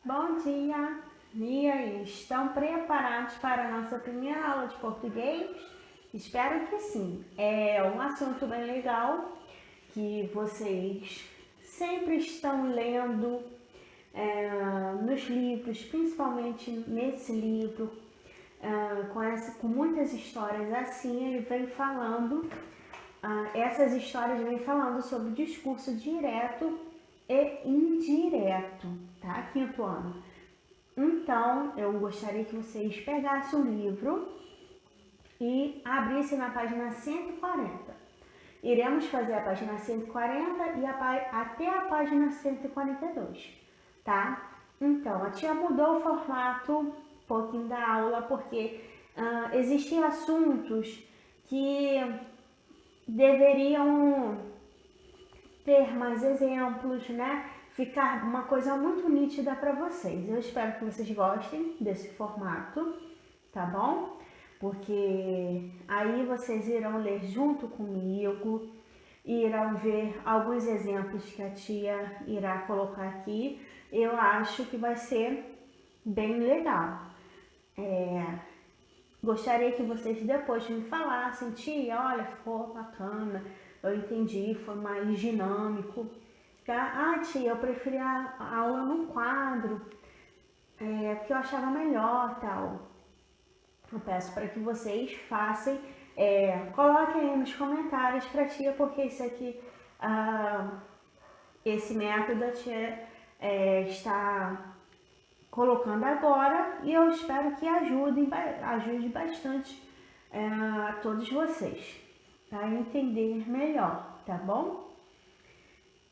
Bom dia! E aí, estão preparados para a nossa primeira aula de português? Espero que sim. É um assunto bem legal que vocês sempre estão lendo nos livros, principalmente nesse livro, com muitas histórias assim, ele vem falando, essas histórias vêm falando sobre discurso direto e indireto, tá? Quinto ano. Então, eu gostaria que vocês pegassem o livro e abrissem na página 140. Iremos fazer a página 140 e até a página 142, tá? Então, a tia mudou o formato um pouquinho da aula, porque existem assuntos que deveriam ter mais exemplos, né? Ficar uma coisa muito nítida para vocês. Eu espero que vocês gostem desse formato, tá bom? Porque aí vocês irão ler junto comigo, irão ver alguns exemplos que a tia irá colocar aqui. Eu acho que vai ser bem legal. Gostaria que vocês depois me falassem, tia, olha, ficou bacana, eu entendi, foi mais dinâmico. Tá? Ah, tia, eu preferi a aula num quadro, porque eu achava melhor, tal. Eu peço para que vocês façam, coloquem aí nos comentários para a tia, porque isso aqui, esse método a tia está colocando agora e eu espero que ajude bastante a todos vocês a entender melhor, tá bom?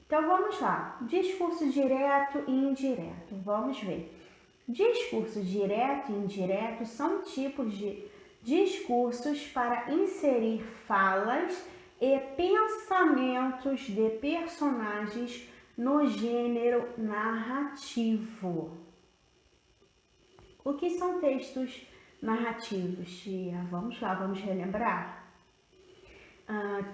Então vamos lá, discurso direto e indireto, vamos ver. Discurso direto e indireto são tipos de discursos para inserir falas e pensamentos de personagens no gênero narrativo. O que são textos narrativos, tia? Vamos lá, vamos relembrar?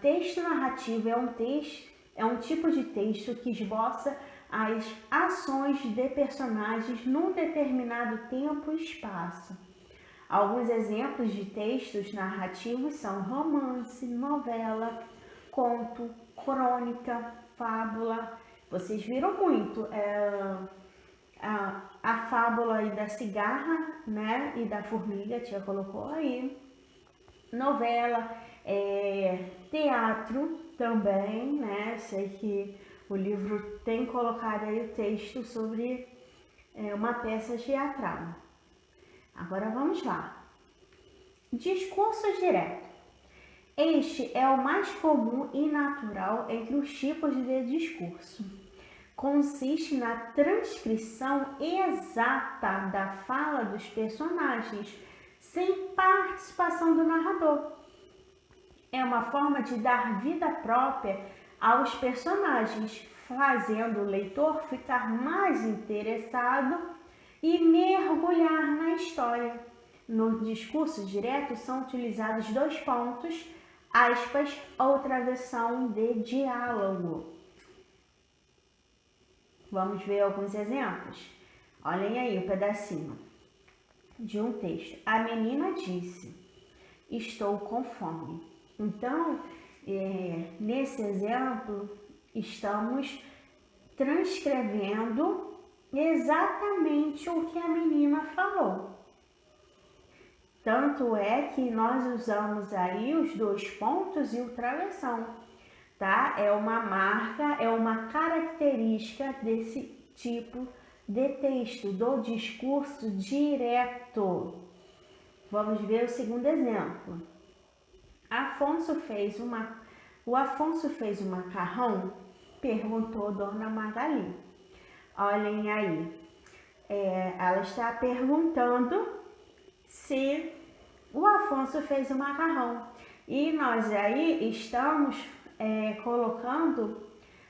Texto narrativo é um tipo de texto que esboça as ações de personagens num determinado tempo e espaço. Alguns exemplos de textos narrativos são romance, novela, conto, crônica, fábula. Vocês viram muito a fábula aí da cigarra, né, e da formiga, a tia colocou aí. Novela, teatro também, né? Sei que o livro tem colocado aí o texto sobre uma peça teatral. Agora vamos lá. Discurso direto. Este é o mais comum e natural entre os tipos de discurso. Consiste na transcrição exata da fala dos personagens, sem participação do narrador. É uma forma de dar vida própria aos personagens, fazendo o leitor ficar mais interessado e mergulhar na história. No discurso direto são utilizados dois pontos, aspas, ou travessão de diálogo. Vamos ver alguns exemplos? Olhem aí o pedacinho de um texto. A menina disse: estou com fome. Então, nesse exemplo, estamos transcrevendo exatamente o que a menina falou. Tanto é que nós usamos aí os dois pontos e o travessão, tá? É uma marca, é uma característica desse tipo de texto, do discurso direto. Vamos ver o segundo exemplo. O Afonso fez um macarrão? Perguntou Dona Magali. Olhem aí, ela está perguntando se o Afonso fez o macarrão. E nós aí estamos colocando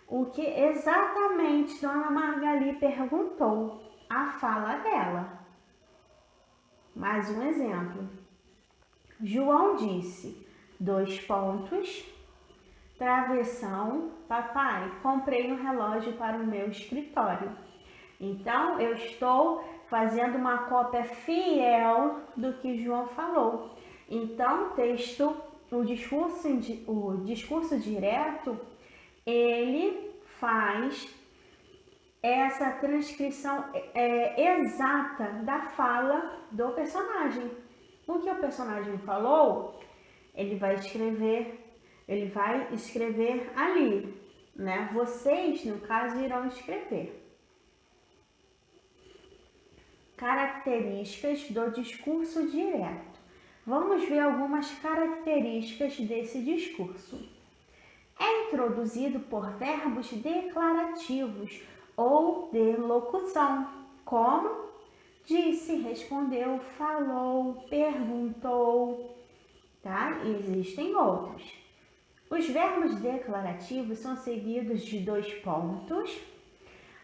o que exatamente Dona Magali perguntou, a fala dela. Mais um exemplo. João disse: dois pontos, travessão, papai, comprei um relógio para o meu escritório. Então, eu estou fazendo uma cópia fiel do que João falou. Então, o discurso direto, ele faz essa transcrição exata da fala do personagem. O que o personagem falou, ele vai escrever ali, né? Vocês, no caso, irão escrever. Características do discurso direto. Vamos ver algumas características desse discurso. É introduzido por verbos declarativos ou de locução, como disse, respondeu, falou, perguntou, tá? Existem outros. Os verbos declarativos são seguidos de 2 pontos.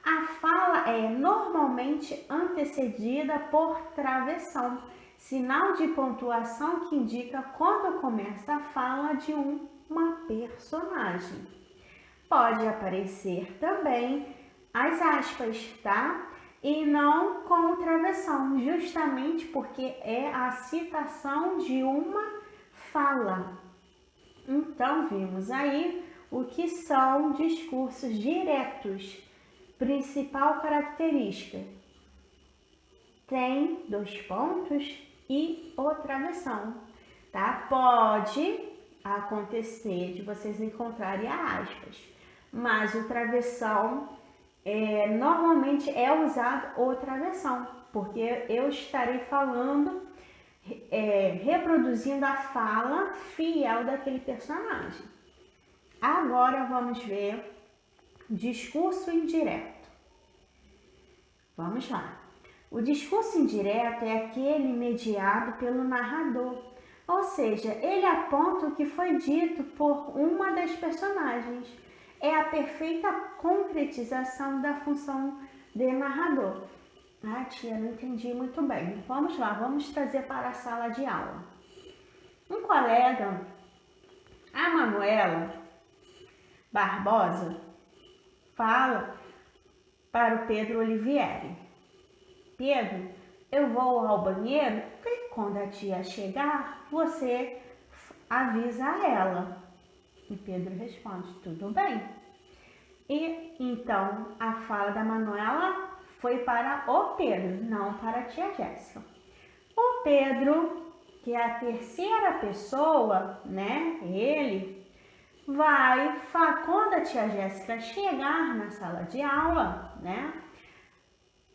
A fala é normalmente antecedida por travessão, sinal de pontuação que indica quando começa a fala de uma personagem. Pode aparecer também as aspas, tá? E não com travessão, justamente porque é a citação de uma fala. Então, vimos aí o que são discursos diretos. Principal característica: tem 2 pontos e o travessão, tá? Pode acontecer de vocês encontrarem aspas, mas o travessão normalmente é usado o travessão, porque eu estarei falando, reproduzindo a fala fiel daquele personagem. Agora vamos ver discurso indireto. Vamos lá. O discurso indireto é aquele mediado pelo narrador, ou seja, ele aponta o que foi dito por uma das personagens. É a perfeita concretização da função de narrador. Ah, tia, não entendi muito bem. Vamos lá, vamos trazer para a sala de aula. Um colega, a Manuela Barbosa, fala para o Pedro Olivieri: Pedro, eu vou ao banheiro e quando a tia chegar, você avisa a ela. E Pedro responde: tudo bem. E então a fala da Manuela foi para o Pedro, não para a tia Jéssica. O Pedro, que é a terceira pessoa, né? Ele vai, quando a tia Jéssica chegar na sala de aula, né?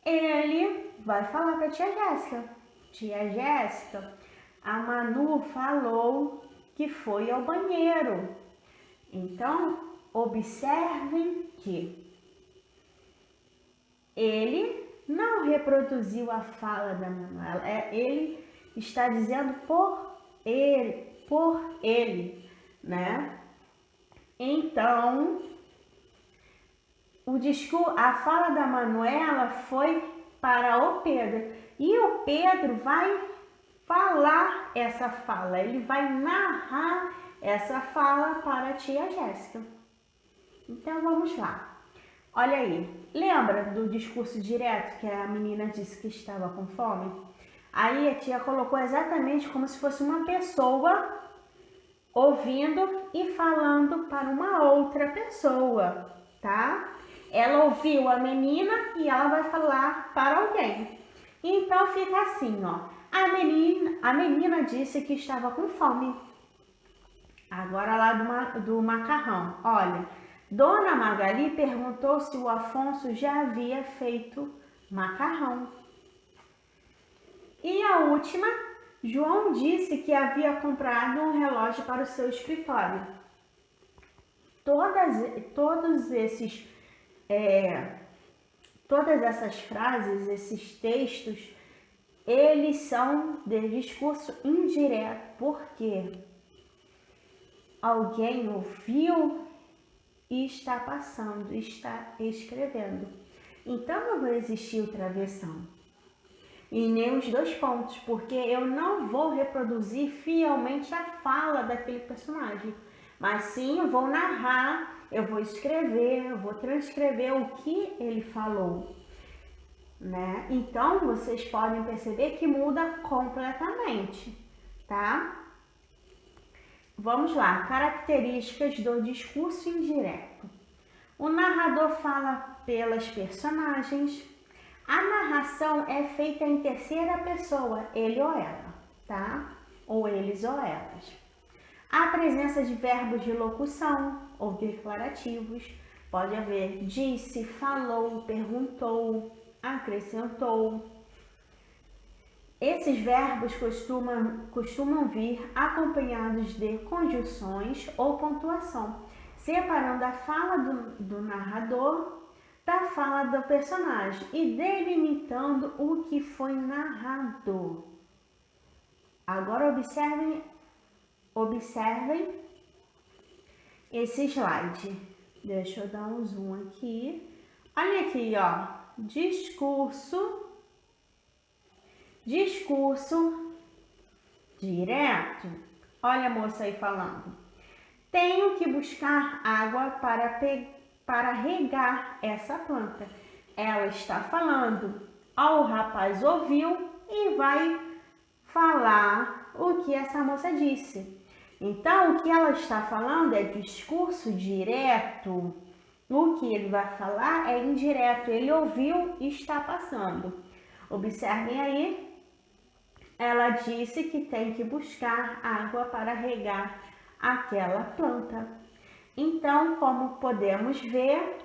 Ele vai falar para a tia Jéssica: tia Jéssica, a Manu falou que foi ao banheiro. Então, observem que ele não reproduziu a fala da Manuela, ele está dizendo por ele, né? Então, a fala da Manuela foi para o Pedro e o Pedro vai falar essa fala, ele vai narrar essa fala para a tia Jéssica. Então vamos lá. Olha aí, lembra do discurso direto que a menina disse que estava com fome? Aí a tia colocou exatamente como se fosse uma pessoa ouvindo e falando para uma outra pessoa, tá? Ela ouviu a menina e ela vai falar para alguém. Então fica assim, ó. A menina disse que estava com fome. Agora lá do macarrão. Olha, Dona Magali perguntou se o Afonso já havia feito macarrão. E a última, João disse que havia comprado um relógio para o seu escritório. Todas essas frases, esses textos, eles são de discurso indireto, porque alguém ouviu e está passando, está escrevendo. Então não vai existir o travessão e nem os 2 pontos, porque eu não vou reproduzir fielmente a fala daquele personagem, mas sim eu vou narrar, eu vou escrever, eu vou transcrever o que ele falou. né? Então, vocês podem perceber que muda completamente, tá? Vamos lá, características do discurso indireto. O narrador fala pelas personagens. A narração é feita em terceira pessoa, ele ou ela, tá? Ou eles ou elas. A presença de verbos de locução ou declarativos. Pode haver disse, falou, perguntou, acrescentou. Esses verbos costumam vir acompanhados de conjunções ou pontuação, separando a fala do narrador da fala do personagem e delimitando o que foi narrado. Agora observem esse slide. Deixa eu dar um zoom aqui. Olha aqui, ó. Discurso direto. Olha a moça aí falando. Tenho que buscar água para regar essa planta. Ela está falando. O rapaz ouviu e vai falar o que essa moça disse. Então, o que ela está falando é discurso direto. O que ele vai falar é indireto. Ele ouviu e está passando. Observem aí. Ela disse que tem que buscar água para regar aquela planta. Então, como podemos ver,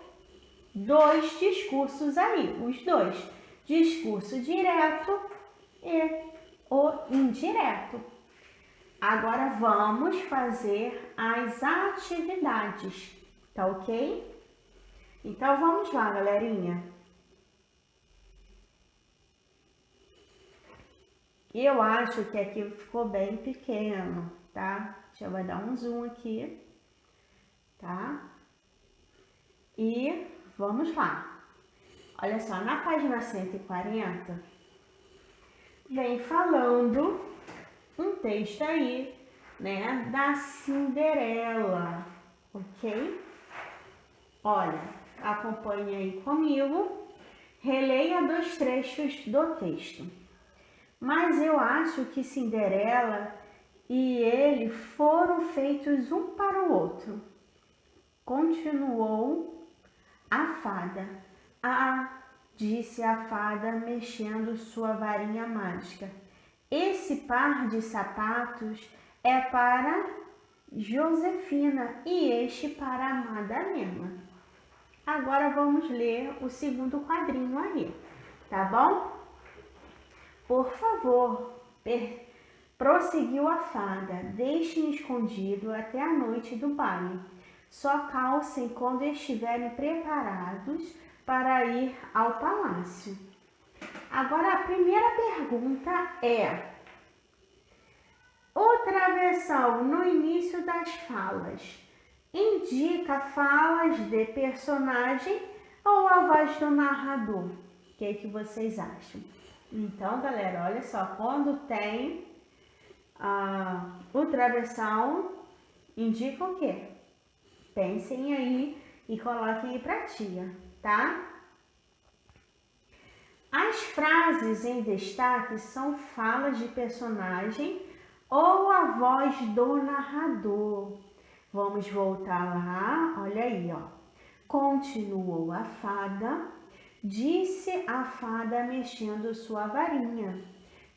dois discursos aí, os dois. Discurso direto e o indireto. Agora vamos fazer as atividades, tá ok? Então vamos lá, galerinha. Eu acho que aqui ficou bem pequeno, tá? Deixa eu dar um zoom aqui, tá? E vamos lá. Olha só, na página 140, vem falando um texto aí, né, da Cinderela, ok? Olha, acompanhe aí comigo, releia 2 trechos do texto. Mas eu acho que Cinderela e ele foram feitos um para o outro. Continuou a fada. Disse a fada, mexendo sua varinha mágica. Esse par de sapatos é para Josefina e este para a Madalena. Agora vamos ler o segundo quadrinho aí, tá bom? Por favor, prosseguiu a fada, deixem escondido até a noite do baile. Só calcem quando estiverem preparados para ir ao palácio. Agora, a primeira pergunta é: o travessão no início das falas indica falas de personagem ou a voz do narrador? O que vocês acham? Então, galera, olha só, quando tem o travessão, indica o quê? Pensem aí e coloquem aí pra tia, tá? As frases em destaque são falas de personagem ou a voz do narrador. Vamos voltar lá, olha aí, ó. Continuou a fada, disse a fada mexendo sua varinha.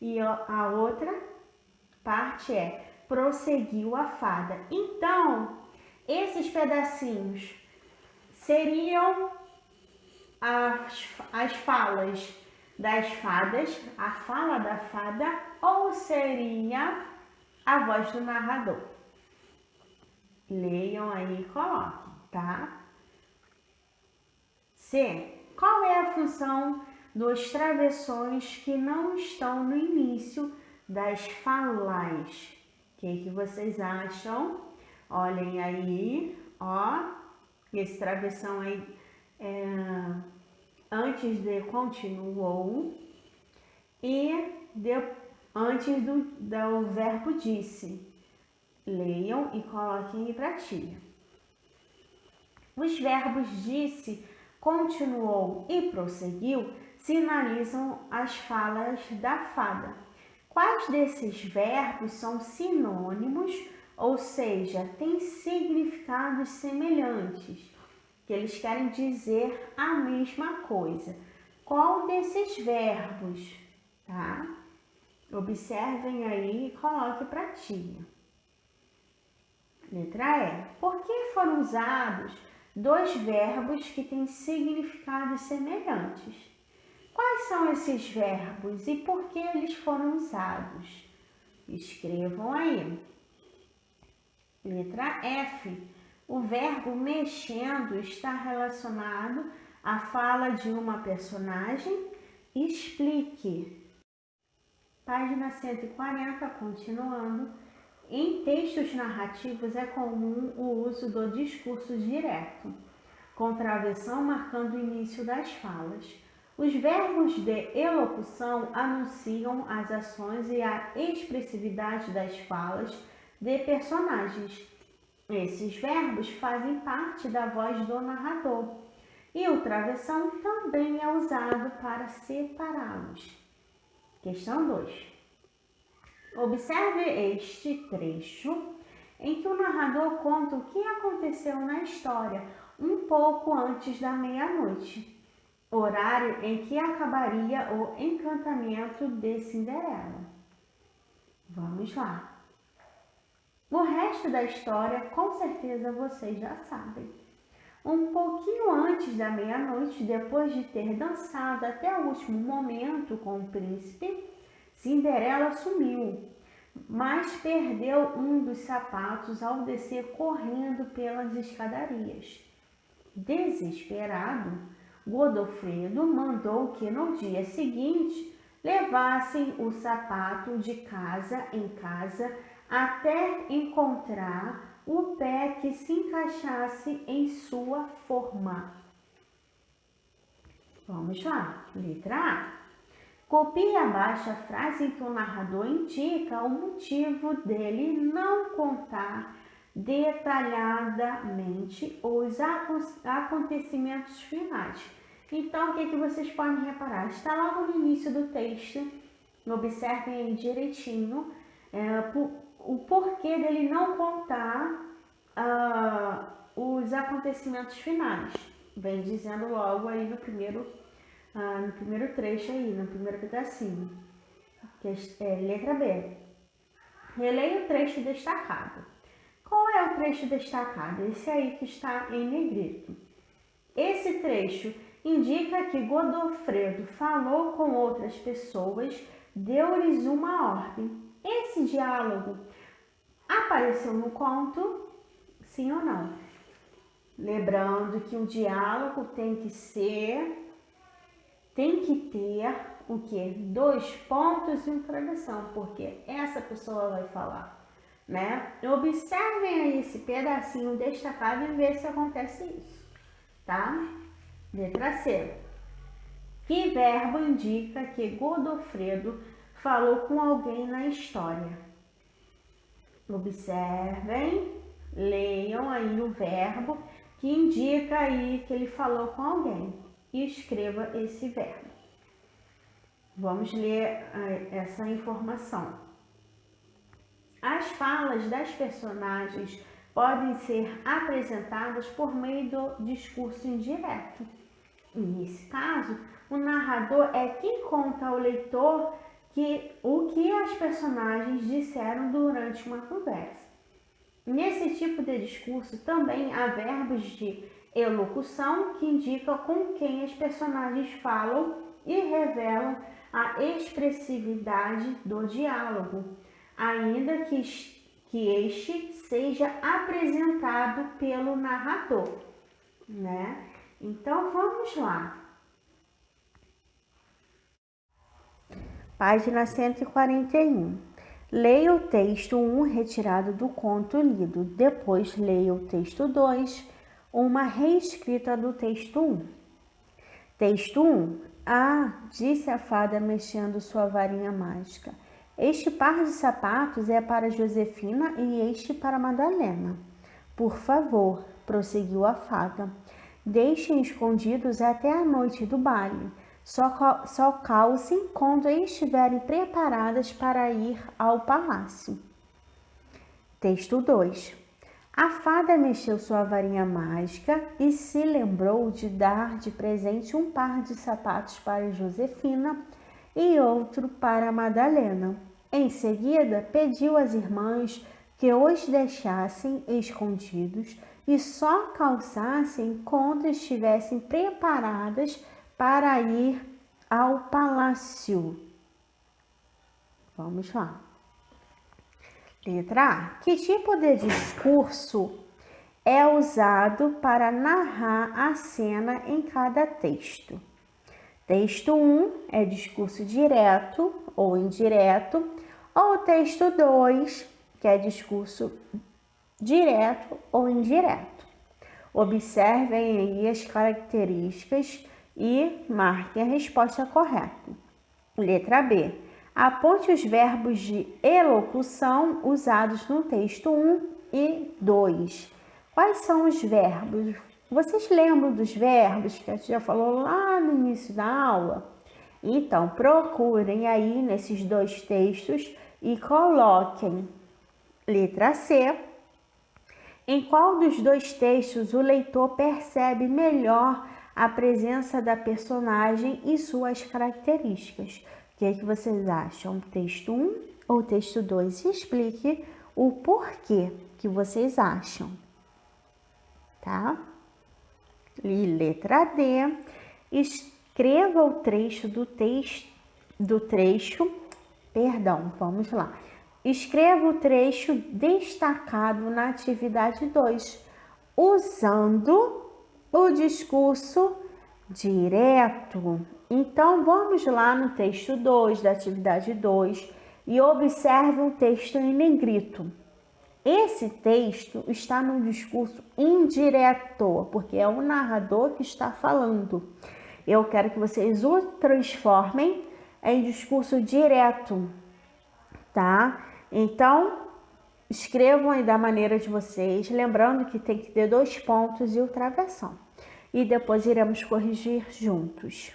E a outra parte é: prosseguiu a fada. Então, esses pedacinhos seriam as falas das fadas, a fala da fada, ou seria a voz do narrador? Leiam aí e coloquem, tá? C. Qual é a função dos travessões que não estão no início das falas? O que vocês acham? Olhem aí, ó, esse travessão aí antes de continuou e antes do verbo disse. Leiam e coloquem aí pra tia. Os verbos disse, continuou e prosseguiu sinalizam as falas da fada. Quais desses verbos são sinônimos, ou seja, têm significados semelhantes, que eles querem dizer a mesma coisa? Qual desses verbos, tá? Observem aí e coloque para tia. Letra E. Por que foram usados dois verbos que têm significados semelhantes? Quais são esses verbos e por que eles foram usados? Escrevam aí. Letra F. O verbo mexendo está relacionado à fala de uma personagem. Explique. Página 140, continuando. Em textos narrativos é comum o uso do discurso direto, com travessão marcando o início das falas. Os verbos de elocução anunciam as ações e a expressividade das falas de personagens. Esses verbos fazem parte da voz do narrador e o travessão também é usado para separá-los. Questão 2. Observe este trecho em que o narrador conta o que aconteceu na história um pouco antes da meia-noite, horário em que acabaria o encantamento de Cinderela. Vamos lá. O resto da história, com certeza vocês já sabem. Um pouquinho antes da meia-noite, depois de ter dançado até o último momento com o príncipe, Cinderela sumiu, mas perdeu um dos sapatos ao descer correndo pelas escadarias. Desesperado, Godofredo mandou que no dia seguinte levassem o sapato de casa em casa até encontrar o pé que se encaixasse em sua forma. Vamos lá, letra A. Copie abaixo a frase em que o narrador indica o motivo dele não contar detalhadamente os acontecimentos finais. Então, o que vocês podem reparar? Está logo no início do texto, observem aí direitinho o porquê dele não contar os acontecimentos finais. Vem dizendo logo aí no primeiro trecho aí, no primeiro pedacinho, que é letra B. Releia o trecho destacado. Qual é o trecho destacado? Esse aí que está em negrito. Esse trecho indica que Godofredo falou com outras pessoas, deu-lhes uma ordem. Esse diálogo apareceu no conto, sim ou não? Lembrando que o diálogo tem que ter o quê? 2 pontos de interrogação, porque essa pessoa vai falar, né? Observem aí esse pedacinho destacado e ver se acontece isso, tá? Letra C. Que verbo indica que Godofredo falou com alguém na história? Observem, leiam aí o verbo que indica aí que ele falou com alguém. E escreva esse verbo. Vamos ler essa informação. As falas das personagens podem ser apresentadas por meio do discurso indireto. E nesse caso, o narrador é quem conta ao leitor o que as personagens disseram durante uma conversa. Nesse tipo de discurso também há verbos de elocução que indicam com quem as personagens falam e revelam a expressividade do diálogo, ainda que este seja apresentado pelo narrador, né? Então vamos lá. Página 141. Leia o texto 1 retirado do conto lido. Depois leia o texto 2, uma reescrita do texto 1. Texto 1. Disse a fada mexendo sua varinha mágica. Este par de sapatos é para Josefina e este para Madalena. Por favor, prosseguiu a fada. Deixem escondidos até a noite do baile. só calcem quando estiverem preparadas para ir ao palácio. Texto 2. A fada mexeu sua varinha mágica e se lembrou de dar de presente um par de sapatos para Josefina e outro para Madalena. Em seguida, pediu às irmãs que os deixassem escondidos e só calçassem quando estivessem preparadas para ir ao palácio. Vamos lá. Letra A. Que tipo de discurso é usado para narrar a cena em cada texto? Texto 1 é discurso direto ou indireto, ou texto 2, que é discurso direto ou indireto. Observem aí as características e marquem a resposta correta. Letra B. Aponte os verbos de elocução usados no texto 1 e 2. Quais são os verbos? Vocês lembram dos verbos que a gente já falou lá no início da aula? Então, procurem aí nesses dois textos e coloquem. Letra C. Em qual dos dois textos o leitor percebe melhor a presença da personagem e suas características? O que é que vocês acham? Texto 1 ou texto 2? Explique o porquê que vocês acham, tá? E letra D, escreva o trecho vamos lá. Escreva o trecho destacado na atividade 2, usando o discurso direto. Então, vamos lá no texto 2 da atividade 2 e observe o texto em negrito. Esse texto está no discurso indireto, porque é o narrador que está falando. Eu quero que vocês o transformem em discurso direto, tá? Então, escrevam aí da maneira de vocês, lembrando que tem que ter 2 pontos e o travessão. E depois iremos corrigir juntos.